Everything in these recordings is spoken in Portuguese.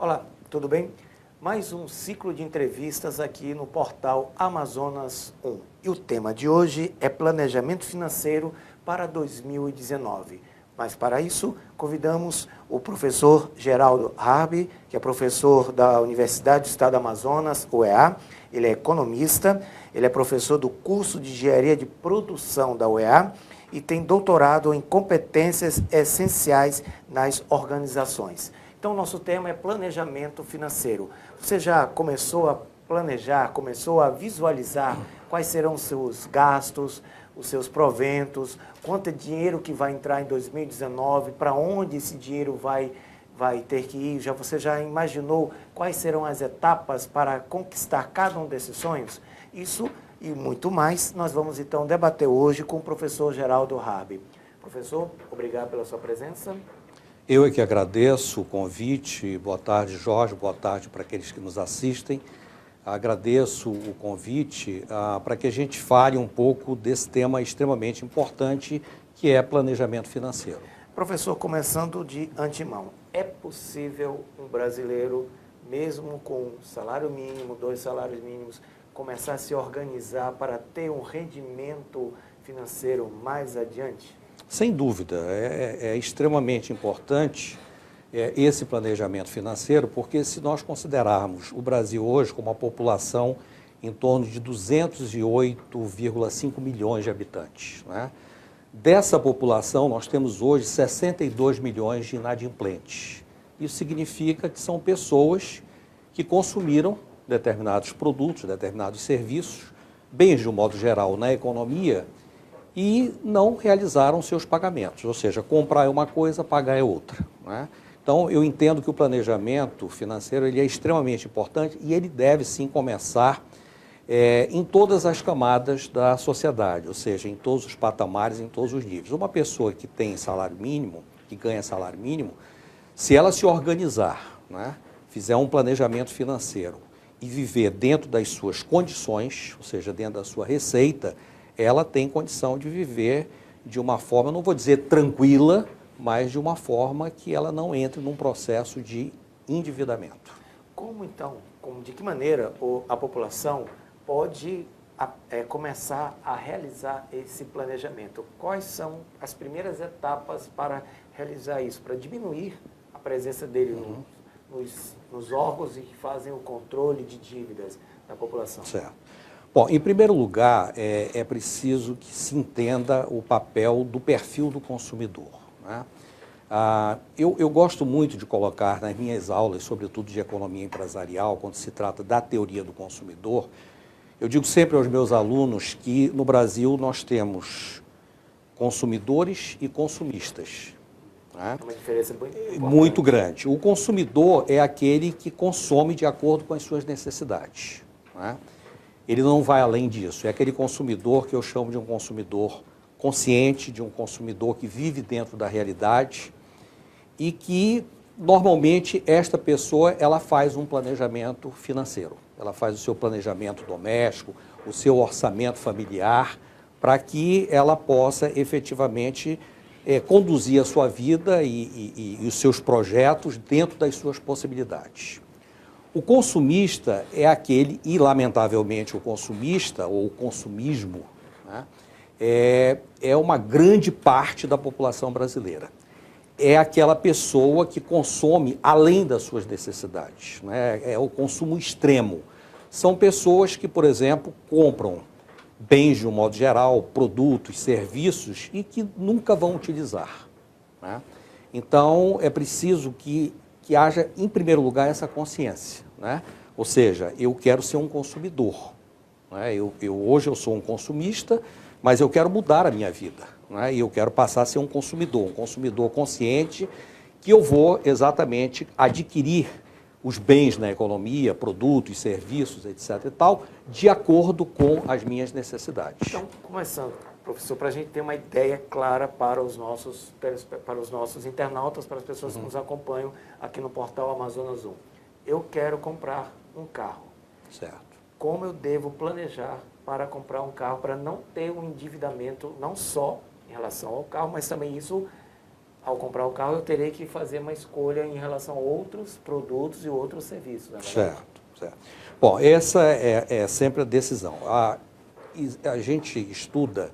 Olá, tudo bem? Mais um ciclo de entrevistas aqui no portal Amazonas 1. E o tema de hoje é planejamento financeiro para 2019. Mas para isso, convidamos o professor Geraldo Harbi, que é professor da Universidade do Estado do Amazonas, UEA. Ele é economista, ele é professor do curso de Engenharia de Produção da UEA e tem doutorado em competências essenciais nas organizações. Então, nosso tema é planejamento financeiro. Você já começou a planejar, começou a visualizar quais serão os seus gastos, os seus proventos, quanto é dinheiro que vai entrar em 2019, para onde esse dinheiro vai ter que ir? Você já imaginou quais serão as etapas para conquistar cada um desses sonhos? Isso e muito mais nós vamos então debater hoje com o professor Geraldo Harbi. Professor, obrigado pela sua presença. Eu é que agradeço o convite. Boa tarde, Jorge. Boa tarde para aqueles que nos assistem. Agradeço o convite para que a gente fale um pouco desse tema extremamente importante, que é planejamento financeiro. Professor, começando de antemão, é possível um brasileiro, mesmo com salário mínimo, 2 salários mínimos, começar a se organizar para ter um rendimento financeiro mais adiante? Sem dúvida, é extremamente importante esse planejamento financeiro, porque se nós considerarmos o Brasil hoje com uma população em torno de 208,5 milhões de habitantes, né? Dessa população, nós temos hoje 62 milhões de inadimplentes. Isso significa que são pessoas que consumiram determinados produtos, determinados serviços, bens de um modo geral na economia, e não realizaram seus pagamentos, ou seja, comprar é uma coisa, pagar é outra, né? Então, eu entendo que o planejamento financeiro ele é extremamente importante e ele deve sim começar em todas as camadas da sociedade, ou seja, em todos os patamares, em todos os níveis. Uma pessoa que tem salário mínimo, que ganha salário mínimo, se ela se organizar, né, fizer um planejamento financeiro e viver dentro das suas condições, ou seja, dentro da sua receita, ela tem condição de viver de uma forma, não vou dizer tranquila, mas de uma forma que ela não entre num processo de endividamento. Como então, de que maneira a população pode começar a realizar esse planejamento? Quais são as primeiras etapas para realizar isso, para diminuir a presença dele nos órgãos que fazem o controle de dívidas da população? Certo. Bom, em primeiro lugar, é preciso que se entenda o papel do perfil do consumidor, né? Eu gosto muito de colocar nas minhas aulas, sobretudo de economia empresarial, quando se trata da teoria do consumidor, eu digo sempre aos meus alunos que no Brasil nós temos consumidores e consumistas, né? Uma diferença muito grande. O consumidor é aquele que consome de acordo com as suas necessidades, né? Ele não vai além disso. É aquele consumidor que eu chamo de um consumidor consciente, de um consumidor que vive dentro da realidade e que, normalmente, esta pessoa ela faz um planejamento financeiro. Ela faz o seu planejamento doméstico, o seu orçamento familiar, para que ela possa efetivamente conduzir a sua vida e os seus projetos dentro das suas possibilidades. O consumista é aquele, e lamentavelmente o consumista, ou o consumismo, né, é uma grande parte da população brasileira. É aquela pessoa que consome além das suas necessidades, né, é o consumo extremo. São pessoas que, por exemplo, compram bens de um modo geral, produtos, serviços, e que nunca vão utilizar, né? Então, é preciso que haja, em primeiro lugar, essa consciência, né? Ou seja, eu quero ser um consumidor, né? Hoje eu sou um consumista, mas eu quero mudar a minha vida, né? E eu quero passar a ser um consumidor consciente, que eu vou exatamente adquirir os bens na economia, produtos, serviços, etc. e tal, de acordo com as minhas necessidades. Então, começando, professor, para a gente ter uma ideia clara para os nossos internautas, para as pessoas que nos acompanham aqui no portal Amazonas 1. Eu quero comprar um carro. Certo. Como eu devo planejar para comprar um carro, para não ter um endividamento, não só em relação ao carro, mas também isso ao comprar o carro, eu terei que fazer uma escolha em relação a outros produtos e outros serviços, né? Certo, certo. Bom, essa é sempre a decisão. A gente estuda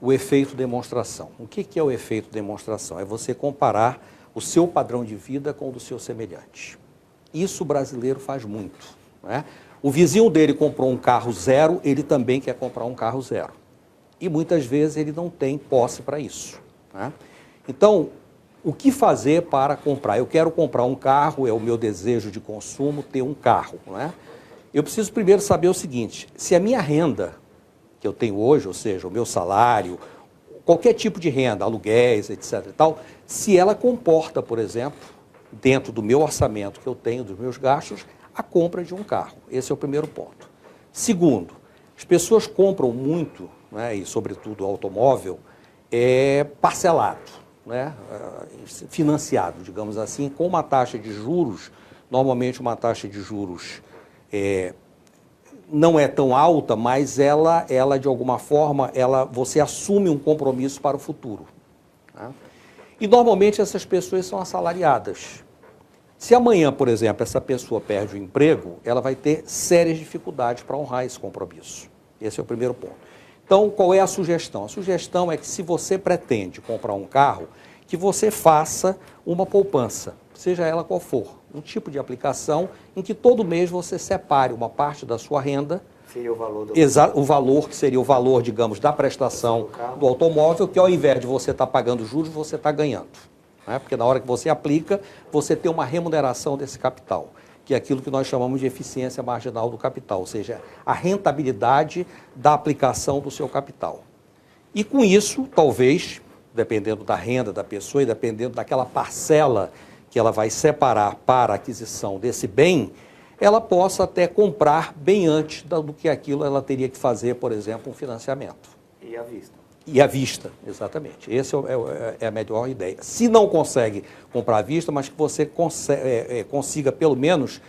o efeito demonstração. O que é o efeito demonstração? É você comparar o seu padrão de vida com o do seu semelhante. Isso o brasileiro faz muito, né? O vizinho dele comprou um carro zero, ele também quer comprar um carro zero. E muitas vezes ele não tem posse para isso, né? Então, o que fazer para comprar? Eu quero comprar um carro, é o meu desejo de consumo ter um carro, não é? Eu preciso primeiro saber o seguinte: se a minha renda que eu tenho hoje, ou seja, o meu salário, qualquer tipo de renda, aluguéis, etc. e tal, se ela comporta, por exemplo, dentro do meu orçamento que eu tenho, dos meus gastos, a compra de um carro. Esse é o primeiro ponto. Segundo, as pessoas compram muito, né, e sobretudo automóvel, parcelado, né, financiado, digamos assim, com uma taxa de juros, normalmente uma taxa de juros não é tão alta, mas ela de alguma forma, você assume um compromisso para o futuro, né? E normalmente essas pessoas são assalariadas. Se amanhã, por exemplo, essa pessoa perde o emprego, ela vai ter sérias dificuldades para honrar esse compromisso. Esse é o primeiro ponto. Então, qual é a sugestão? A sugestão é que, se você pretende comprar um carro, que você faça uma poupança, seja ela qual for, um tipo de aplicação em que todo mês você separe uma parte da sua renda, seria o valor o valor que seria o valor, digamos, da prestação do automóvel, que ao invés de você estar pagando juros, você está ganhando, né? Porque na hora que você aplica, você tem uma remuneração desse capital, que é aquilo que nós chamamos de eficiência marginal do capital, ou seja, a rentabilidade da aplicação do seu capital. E com isso, talvez, dependendo da renda da pessoa e dependendo daquela parcela que ela vai separar para a aquisição desse bem, ela possa até comprar bem antes do que aquilo ela teria que fazer, por exemplo, um financiamento. E à vista. E à vista, exatamente. Essa é a melhor ideia. Se não consegue comprar à vista, mas que você consiga, pelo menos,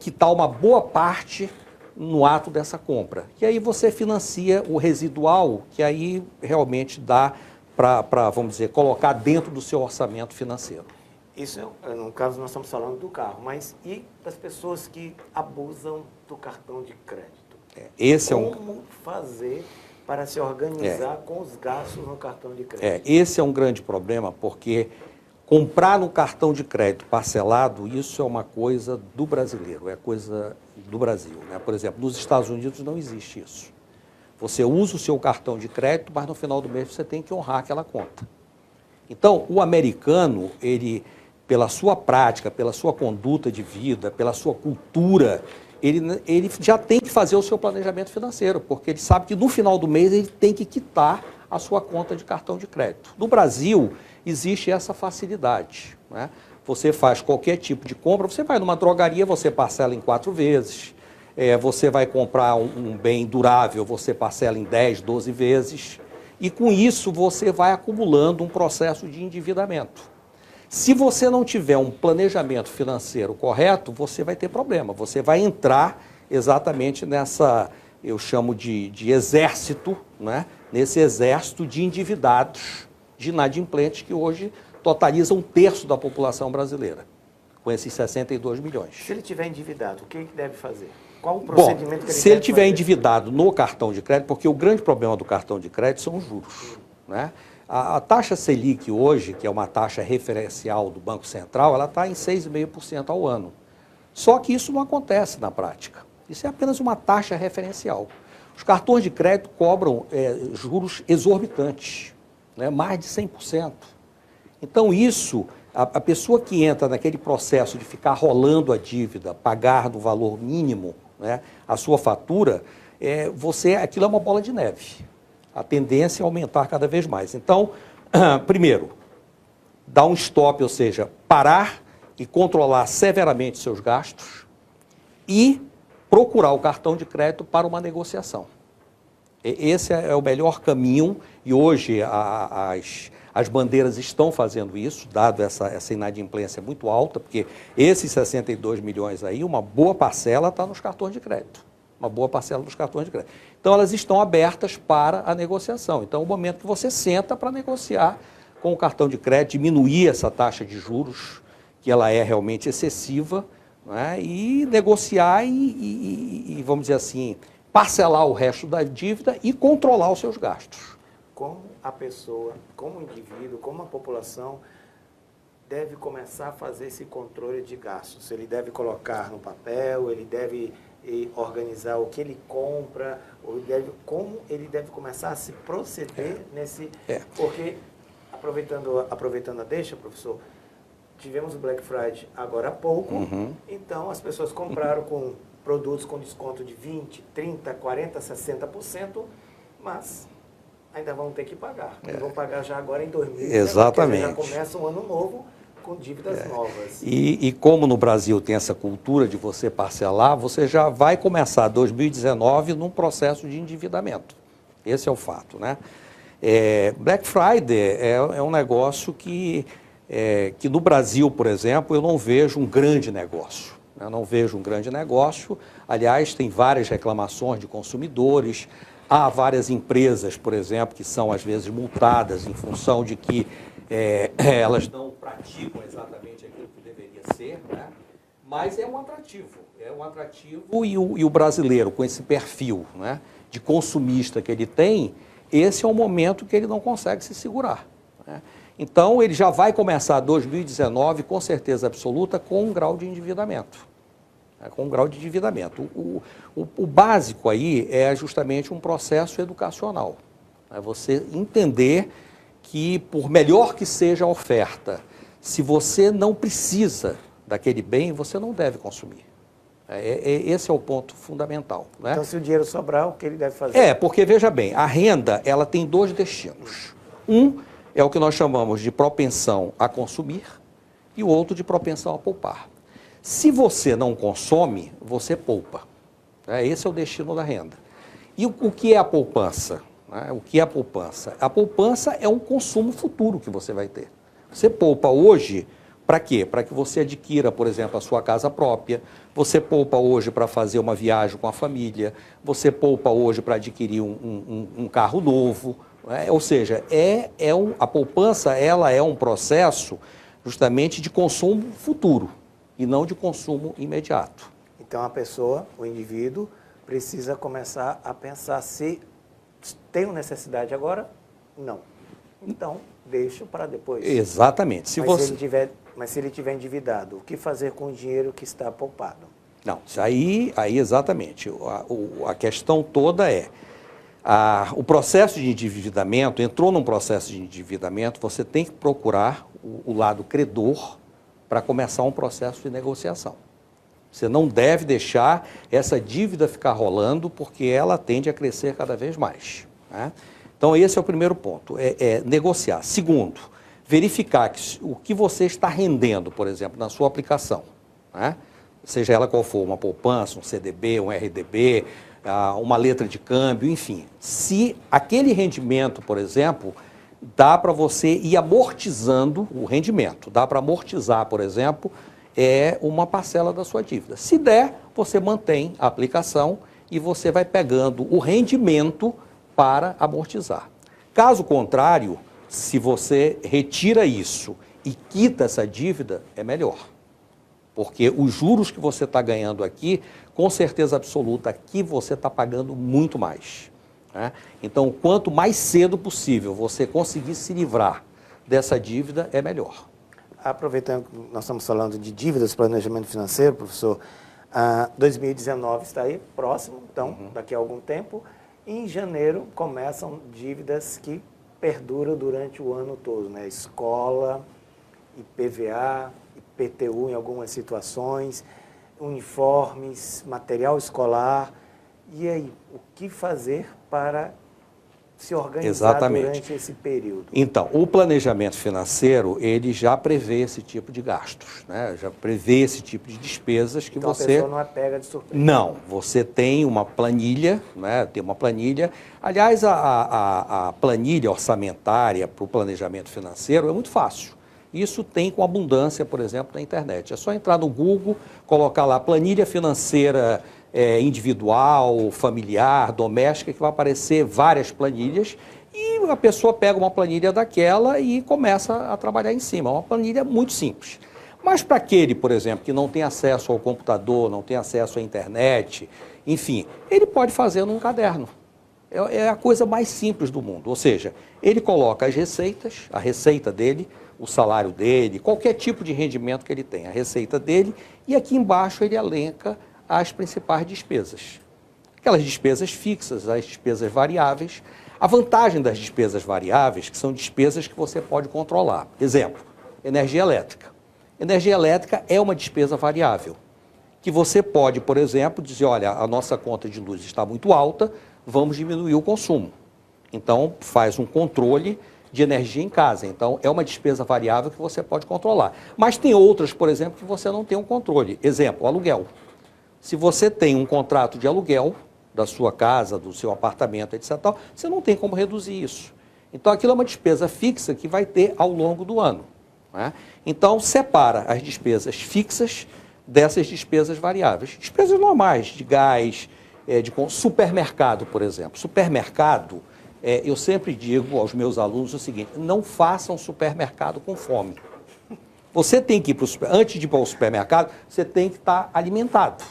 quitar uma boa parte no ato dessa compra. E aí você financia o residual, que aí realmente dá para, vamos dizer, colocar dentro do seu orçamento financeiro. Isso, no caso, nós estamos falando do carro, mas e das pessoas que abusam do cartão de crédito? Como fazer para se organizar com os gastos no cartão de crédito? Esse é um grande problema, porque comprar no cartão de crédito parcelado, isso é uma coisa do brasileiro, é coisa do Brasil, né? Por exemplo, nos Estados Unidos não existe isso. Você usa o seu cartão de crédito, mas no final do mês você tem que honrar aquela conta. Então, o americano, ele, pela sua prática, pela sua conduta de vida, pela sua cultura, ele já tem que fazer o seu planejamento financeiro, porque ele sabe que no final do mês ele tem que quitar a sua conta de cartão de crédito. No Brasil, existe essa facilidade, né? Você faz qualquer tipo de compra, você vai numa drogaria, você parcela em 4 vezes, você vai comprar um bem durável, você parcela em 10, 12 vezes, e com isso você vai acumulando um processo de endividamento. Se você não tiver um planejamento financeiro correto, você vai ter problema. Você vai entrar exatamente nessa, eu chamo de exército, né? Nesse exército de endividados, de inadimplentes, que hoje totalizam 1/3 da população brasileira, com esses 62 milhões. Se ele estiver endividado, o que ele deve fazer? Qual o procedimento que ele se ele estiver endividado no cartão de crédito, porque o grande problema do cartão de crédito são os juros, né? A taxa Selic hoje, que é uma taxa referencial do Banco Central, ela está em 6,5% ao ano. Só que isso não acontece na prática. Isso é apenas uma taxa referencial. Os cartões de crédito cobram juros exorbitantes, né? Mais de 100%. Então isso, a pessoa que entra naquele processo de ficar rolando a dívida, pagar no valor mínimo, né, a sua fatura, aquilo é uma bola de neve. A tendência é aumentar cada vez mais. Então, primeiro, dar um stop, ou seja, parar e controlar severamente seus gastos e procurar o cartão de crédito para uma negociação. Esse é o melhor caminho e hoje as bandeiras estão fazendo isso, dado essa inadimplência muito alta, porque esses 62 milhões aí, uma boa parcela está nos cartões de crédito. Uma boa parcela dos cartões de crédito. Então, elas estão abertas para a negociação. Então, é o momento que você senta para negociar com o cartão de crédito, diminuir essa taxa de juros, que ela é realmente excessiva, né? E negociar e, vamos dizer assim, parcelar o resto da dívida e controlar os seus gastos. Como a pessoa, como o indivíduo, como a população deve começar a fazer esse controle de gastos? Ele deve colocar no papel, ele deve organizar o que ele compra, como ele deve começar a se proceder nesse... Porque, aproveitando a deixa, professor, tivemos o Black Friday agora há pouco, então as pessoas compraram com produtos com desconto de 20%, 30%, 40%, 60%, mas ainda vão ter que pagar. E vão pagar já agora em 2020. Exatamente. Já começa um ano novo com dívidas novas. E como no Brasil tem essa cultura de você parcelar, você já vai começar 2019 num processo de endividamento. Esse é o fato, né? Black Friday é um negócio que no Brasil, por exemplo, eu não vejo um grande negócio. Eu não vejo um grande negócio. Aliás, tem várias reclamações de consumidores. Há várias empresas, por exemplo, que são às vezes multadas em função de que elas não praticam exatamente aquilo que deveria ser, né? Mas é um atrativo e o brasileiro com esse perfil, né, de consumista que ele tem, esse é um momento que ele não consegue se segurar, né? Então ele já vai começar 2019 com certeza absoluta com um grau de endividamento. Com um grau de endividamento. O básico aí é justamente um processo educacional. É você entender que, por melhor que seja a oferta, se você não precisa daquele bem, você não deve consumir. Esse é o ponto fundamental, né? Então, se o dinheiro sobrar, o que ele deve fazer? Porque, veja bem, a renda ela tem dois destinos. Um é o que nós chamamos de propensão a consumir e o outro de propensão a poupar. Se você não consome, você poupa. Esse é o destino da renda. E o que é a poupança? O que é a poupança? A poupança é um consumo futuro que você vai ter. Você poupa hoje para quê? Para que você adquira, por exemplo, a sua casa própria. Você poupa hoje para fazer uma viagem com a família. Você poupa hoje para adquirir um carro novo. Ou seja, a poupança ela é um processo justamente de consumo futuro e não de consumo imediato. Então a pessoa, o indivíduo, precisa começar a pensar se tenho necessidade agora? Não. Então, deixo para depois. Exatamente. Mas se ele tiver endividado, o que fazer com o dinheiro que está poupado? Não, isso aí exatamente. A questão toda o processo de endividamento, entrou num processo de endividamento, você tem que procurar o lado credor para começar um processo de negociação. Você não deve deixar essa dívida ficar rolando, porque ela tende a crescer cada vez mais, né? Então, esse é o primeiro ponto, negociar. Segundo, verificar o que você está rendendo, por exemplo, na sua aplicação, né? Seja ela qual for, uma poupança, um CDB, um RDB, uma letra de câmbio, enfim. Se aquele rendimento, por exemplo, dá para você ir amortizando o rendimento, dá para amortizar, por exemplo, uma parcela da sua dívida. Se der, você mantém a aplicação e você vai pegando o rendimento para amortizar. Caso contrário, se você retira isso e quita essa dívida, é melhor. Porque os juros que você está ganhando aqui, com certeza absoluta, aqui você está pagando muito mais, né? Então, quanto mais cedo possível você conseguir se livrar dessa dívida, é melhor. Aproveitando que nós estamos falando de dívidas, planejamento financeiro, professor, 2019 está aí próximo, então, daqui a algum tempo. Em janeiro começam dívidas que perduram durante o ano todo, né? Escola, IPVA, IPTU em algumas situações, uniformes, material escolar. E aí, o que fazer para se organizar durante esse período? Então, o planejamento financeiro, ele já prevê esse tipo de gastos, né? Já prevê esse tipo de despesas que então, você... a pessoa não é pega de surpresa. Não, você tem uma planilha, né? Tem uma planilha. Aliás, a planilha orçamentária para o planejamento financeiro é muito fácil. Isso tem com abundância, por exemplo, na internet. É só entrar no Google, colocar lá planilha financeira individual, familiar, doméstica, que vai aparecer várias planilhas E a pessoa pega uma planilha daquela e começa a trabalhar em cima. É uma planilha muito simples. Mas para aquele, por exemplo, que não tem acesso ao computador, não tem acesso à internet, enfim, ele pode fazer num caderno. É a coisa mais simples do mundo. Ou seja, ele coloca as receitas, a receita dele, o salário dele, qualquer tipo de rendimento que ele tem, a receita dele, e aqui embaixo ele elenca as principais despesas. Aquelas despesas fixas, as despesas variáveis. A vantagem das despesas variáveis, que são despesas que você pode controlar. Exemplo, energia elétrica. Energia elétrica é uma despesa variável, que você pode, por exemplo, dizer, olha, a nossa conta de luz está muito alta, vamos diminuir o consumo. Então, faz um controle de energia em casa. Então, é uma despesa variável que você pode controlar. Mas tem outras, por exemplo, que você não tem um controle. Exemplo, aluguel. Se você tem um contrato de aluguel da sua casa, do seu apartamento, etc., você não tem como reduzir isso. Então, aquilo é uma despesa fixa que vai ter ao longo do ano. Né? Então, separa as despesas fixas dessas despesas variáveis. Despesas normais, de gás, de supermercado, por exemplo. Supermercado, eu sempre digo aos meus alunos o seguinte, não façam supermercado com fome. Você tem que ir para o supermercado, antes de ir para o supermercado, você tem que estar alimentado.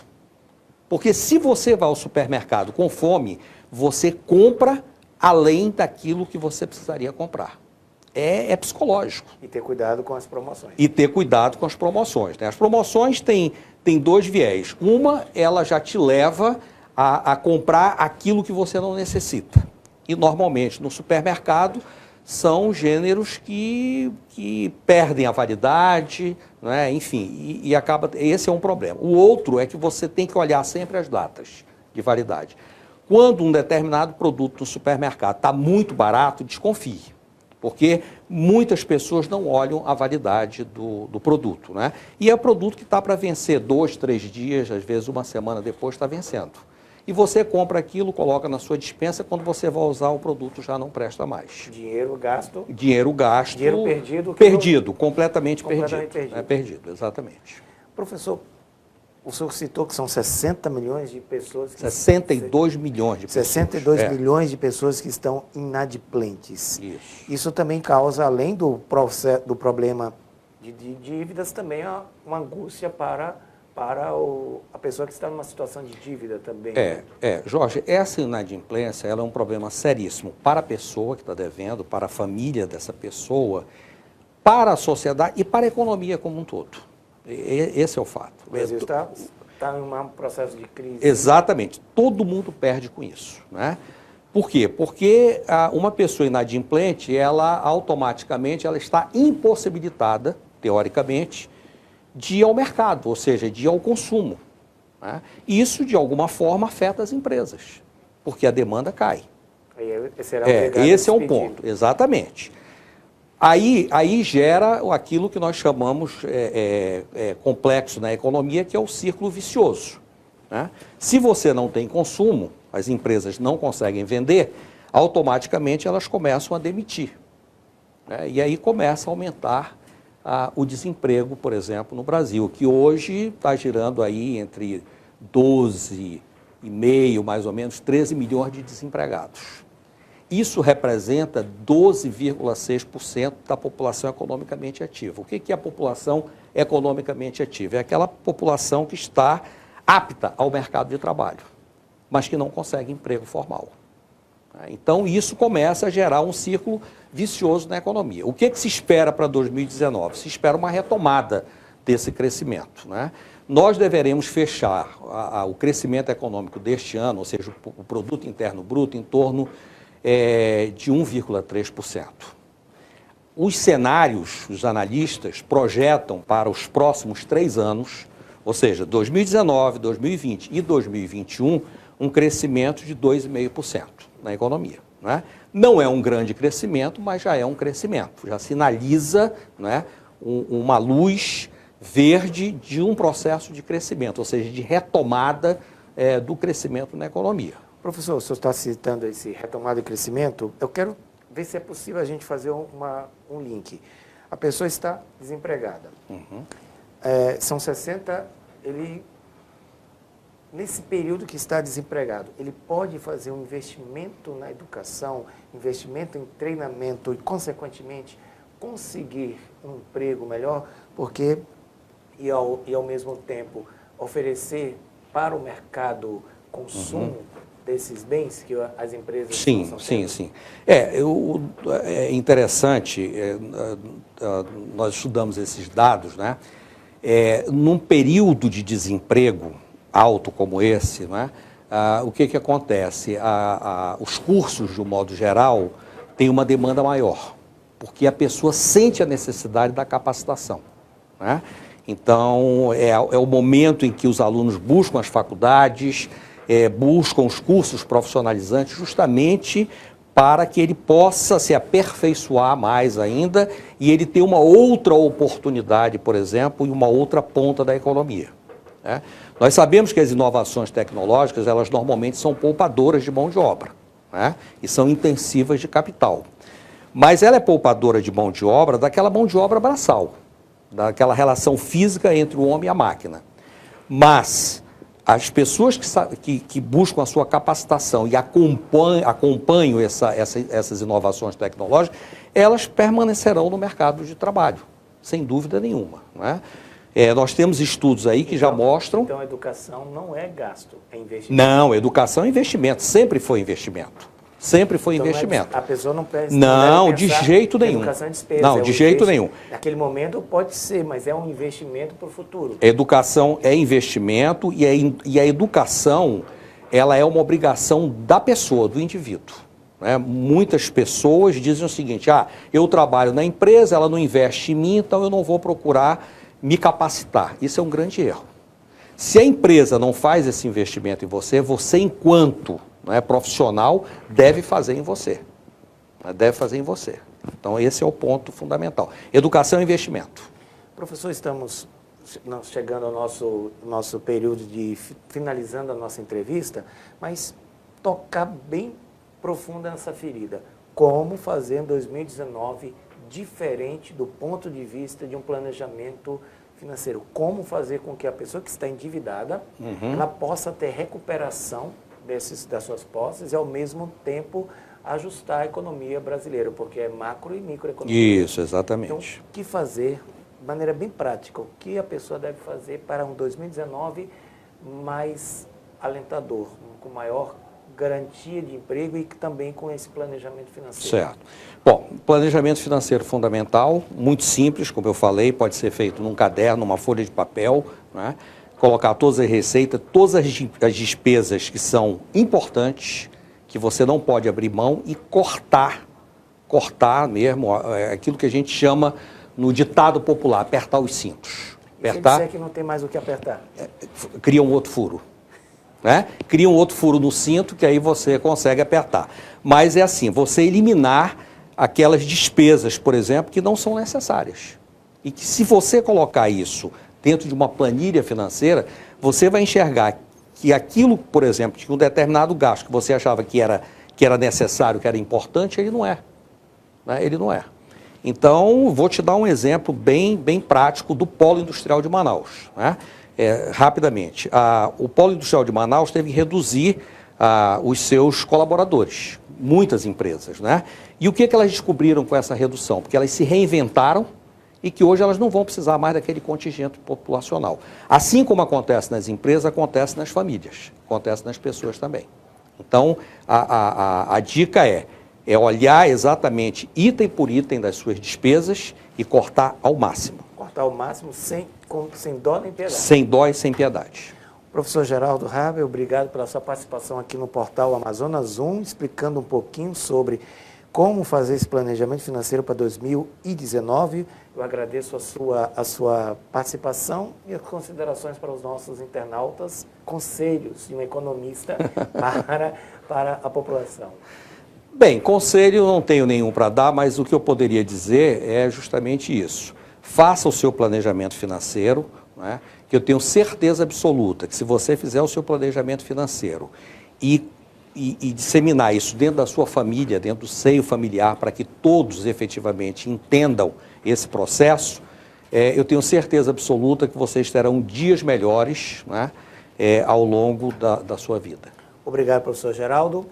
Porque se você vai ao supermercado com fome, você compra além daquilo que você precisaria comprar. É psicológico. E ter cuidado com as promoções. E ter cuidado com as promoções. Né? As promoções têm dois viés. Uma, ela já te leva a comprar aquilo que você não necessita. E, normalmente, no supermercado, são gêneros que perdem a validade, né? Enfim, e acaba. Esse é um problema. O outro é que você tem que olhar sempre as datas de validade. Quando um determinado produto no supermercado está muito barato, desconfie, porque muitas pessoas não olham a validade do produto, né? E é produto que está para vencer 2, 3 dias, às vezes uma semana depois está vencendo. E você compra aquilo, coloca na sua despensa, quando você vai usar o produto já não presta mais. Dinheiro gasto. Dinheiro gasto. Dinheiro perdido. Perdido, completamente perdido. Perdido. É perdido, exatamente. Professor, o senhor citou que são 60 milhões de pessoas... 62 milhões de pessoas. 62 milhões de pessoas que estão inadimplentes. Isso também causa, além do problema de dívidas, também uma angústia para a pessoa que está numa situação de dívida também. Jorge, essa inadimplência ela é um problema seríssimo para a pessoa que está devendo, para a família dessa pessoa, para a sociedade e para a economia como um todo. Esse é o fato. O Brasil está em um processo de crise. Exatamente. Todo mundo perde com isso, né? Por quê? Porque uma pessoa inadimplente, ela automaticamente ela está impossibilitada, teoricamente, de ir ao mercado, ou seja, de ir ao consumo. Né? Isso, de alguma forma, afeta as empresas, porque a demanda cai. Esse é um ponto, exatamente. Aí gera aquilo que nós chamamos complexo na economia, que é o círculo vicioso. Né? Se você não tem consumo, as empresas não conseguem vender, automaticamente elas começam a demitir. Né? E aí começa a aumentar o desemprego, por exemplo, no Brasil, que hoje está girando aí entre 12,5, mais ou menos, 13 milhões de desempregados. Isso representa 12,6% da população economicamente ativa. O que é a população economicamente ativa? É aquela população que está apta ao mercado de trabalho, mas que não consegue emprego formal. Então, isso começa a gerar um círculo vicioso na economia. O que se espera para 2019? Se espera uma retomada desse crescimento. Né? Nós deveremos fechar o crescimento econômico deste ano, ou seja, o produto interno bruto, em torno de 1,3%. Os cenários, os analistas projetam para os próximos 3 anos, ou seja, 2019, 2020 e 2021, um crescimento de 2,5% na economia. Né? Não é um grande crescimento, mas já é um crescimento. Já sinaliza, né, uma luz verde de um processo de crescimento, ou seja, de retomada do crescimento na economia. Professor, o senhor está citando esse retomada de crescimento. Eu quero ver se é possível a gente fazer um link. A pessoa está desempregada. São 60, ele nesse período que está desempregado, ele pode fazer um investimento na educação, investimento em treinamento e, consequentemente, conseguir um emprego melhor, porque e ao mesmo tempo oferecer para o mercado consumo desses bens que as empresas estão tendo? Sim. É interessante, nós estudamos esses dados, né? Num período de desemprego alto como esse, né? O que acontece? Os cursos, de um modo geral, têm uma demanda maior, porque a pessoa sente a necessidade da capacitação, né? Então, é o momento em que os alunos buscam as faculdades, buscam os cursos profissionalizantes, justamente para que ele possa se aperfeiçoar mais ainda e ele ter uma outra oportunidade, por exemplo, em uma outra ponta da economia, né? Nós sabemos que as inovações tecnológicas, elas normalmente são poupadoras de mão de obra, né? E são intensivas de capital. Mas ela é poupadora de mão de obra daquela mão de obra braçal, daquela relação física entre o homem e a máquina. Mas as pessoas que buscam a sua capacitação e acompanham essas inovações tecnológicas, elas permanecerão no mercado de trabalho, sem dúvida nenhuma, né? Nós temos estudos aí que já mostram... Então, a educação não é gasto, é investimento. Não, educação é investimento, sempre foi investimento. Sempre foi investimento. A pessoa não pensa... Não, de jeito nenhum. Educação é despesa. Não, de jeito nenhum. Naquele momento pode ser, mas é um investimento para o futuro. Educação é investimento e a educação, ela é uma obrigação da pessoa, do indivíduo, né? Muitas pessoas dizem o seguinte: eu trabalho na empresa, ela não investe em mim, então eu não vou procurar me capacitar. Isso é um grande erro. Se a empresa não faz esse investimento em você, você, enquanto profissional, deve fazer em você. Deve fazer em você. Então, esse é o ponto fundamental. Educação e investimento. Professor, estamos chegando ao nosso período de finalizando a nossa entrevista, mas tocar bem profunda nessa ferida. Como fazer em 2019 diferente do ponto de vista de um planejamento financeiro? Como fazer com que a pessoa que está endividada, ela possa ter recuperação das suas posses e, ao mesmo tempo, ajustar a economia brasileira, porque é macro e microeconomia. Isso, exatamente. Então, o que fazer, de maneira bem prática, o que a pessoa deve fazer para um 2019 mais alentador, com maior garantia de emprego e também com esse planejamento financeiro? Certo. Bom, planejamento financeiro fundamental, muito simples, como eu falei, pode ser feito num caderno, numa folha de papel, né? Colocar todas as receitas, todas as despesas que são importantes, que você não pode abrir mão, e cortar mesmo aquilo que a gente chama, no ditado popular, apertar os cintos. Apertar, se disser que não tem mais o que apertar? Cria um outro furo. Né? Cria um outro furo no cinto que aí você consegue apertar. Mas é assim, você eliminar aquelas despesas, por exemplo, que não são necessárias. E que, se você colocar isso dentro de uma planilha financeira, você vai enxergar que aquilo, por exemplo, de um determinado gasto que você achava que era necessário, que era importante, ele não é. Né? Ele não é. Então, vou te dar um exemplo bem prático do Polo Industrial de Manaus, né? Rapidamente, o Polo Industrial de Manaus teve que reduzir os seus colaboradores, muitas empresas, né? E o que elas descobriram com essa redução? Porque elas se reinventaram e que hoje elas não vão precisar mais daquele contingente populacional. Assim como acontece nas empresas, acontece nas famílias, acontece nas pessoas também. Então, a dica é olhar exatamente item por item das suas despesas e cortar ao máximo. Cortar ao máximo sem dó nem piedade. Sem dó e sem piedade. Professor Geraldo Raber, obrigado pela sua participação aqui no portal Amazonas 1, explicando um pouquinho sobre como fazer esse planejamento financeiro para 2019. Eu agradeço a sua participação e as considerações para os nossos internautas, conselhos de um economista para a população. Bem, conselho não tenho nenhum para dar, mas o que eu poderia dizer é justamente isso. Faça o seu planejamento financeiro, né, que eu tenho certeza absoluta que, se você fizer o seu planejamento financeiro e disseminar isso dentro da sua família, dentro do seio familiar, para que todos efetivamente entendam esse processo, eu tenho certeza absoluta que vocês terão dias melhores, né, ao longo da sua vida. Obrigado, professor Geraldo.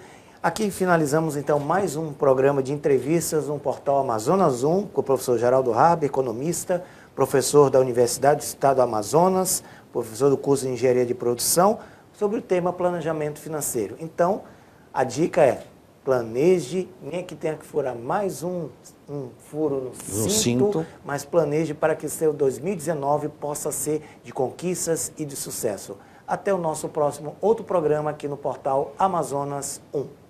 Aqui finalizamos, então, mais um programa de entrevistas no portal Amazonas 1, com o professor Geraldo Rabi, economista, professor da Universidade do Estado do Amazonas, professor do curso de Engenharia de Produção, sobre o tema planejamento financeiro. Então, a dica é: planeje, nem que tenha que furar mais um furo no cinto, mas planeje para que seu 2019 possa ser de conquistas e de sucesso. Até o nosso próximo outro programa aqui no portal Amazonas 1.